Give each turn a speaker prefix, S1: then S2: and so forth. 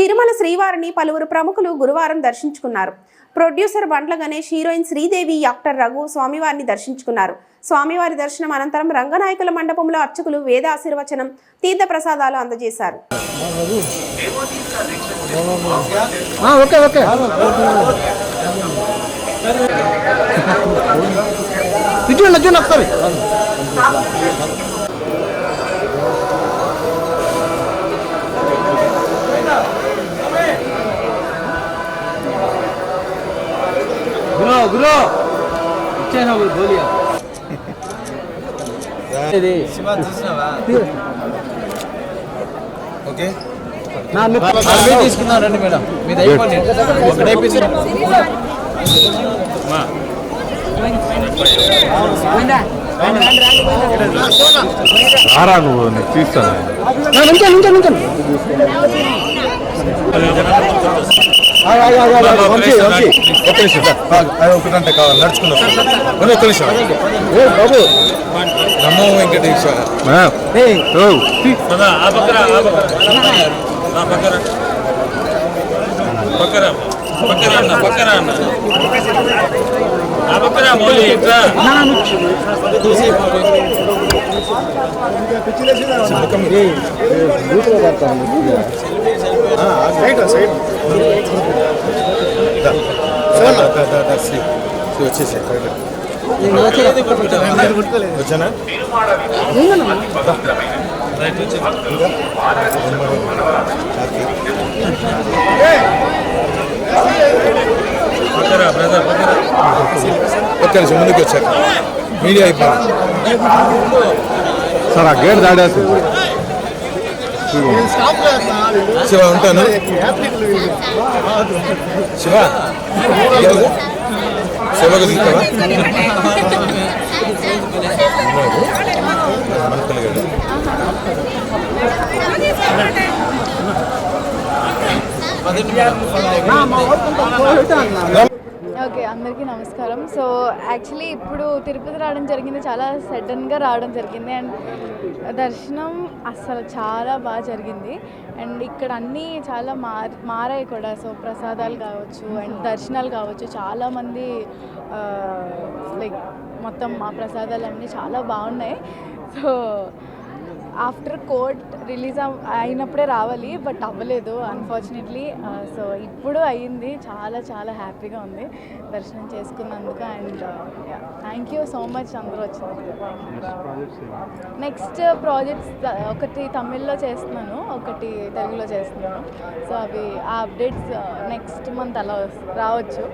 S1: తిరుమల శ్రీవారిని పలువురు ప్రముఖులు గురువారం దర్శించుకున్నారు. Producer Bandla Ganesh, heroine Sridevi, actor Raghu స్వామివారిని దర్శించుకున్నారు. స్వామివారి దర్శనం అనంతరం రంగనాయకుల మండపంలో అర్చకులు వేద ఆశీర్వచనం, తీర్థ ప్రసాదాలు అందజేశారు.
S2: गुरु इच्छा बोलिया
S3: ఓకే
S2: తీసుకున్నారండి మేడం మీద ఒకటే పీస్
S3: ఆరా నువ్వు తీస్తాను ఒకటంటే కావాలి నడుచుకున్నా ఒక్క నిమిషం బాబు నమో వెంకటేశ వచ్చేసి వచ్చానా ఒక్క నిమిషం ముందుకు వచ్చాక మీడియా అయిపోయింది సార్ ఆ గేట్ దాడేసి శివ ఉంటాను శివ శివకు దిగుతావా
S4: ఓకే, అందరికీ నమస్కారం. సో యాక్చువల్లీ ఇప్పుడు తిరుపతి రావడం జరిగింది, చాలా సడన్గా రావడం జరిగింది. అండ్ దర్శనం అసలు చాలా బాగా జరిగింది. అండ్ ఇక్కడ అన్నీ చాలా మారాయి కూడా. సో ప్రసాదాలు కావచ్చు అండ్ దర్శనాలు కావచ్చు, చాలామంది లైక్ మొత్తం ఆ ప్రసాదాలు అన్నీ చాలా బాగున్నాయి. సో ఆఫ్టర్ కోర్ట్ రిలీజ్ అయినప్పుడే రావాలి, బట్ అవ్వలేదు అన్ఫార్చునేట్లీ. సో ఇప్పుడు అయ్యింది, చాలా చాలా హ్యాపీగా ఉంది దర్శనం చేసుకున్నందుకు. And thank you so much అందరూ వచ్చినందుకు. నెక్స్ట్ ప్రాజెక్ట్స్ ఒకటి తమిళ్లో చేస్తున్నాను, ఒకటి తెలుగులో చేస్తున్నాను. సో అవి ఆ అప్డేట్స్ నెక్స్ట్ మంత్ అలా రావచ్చు.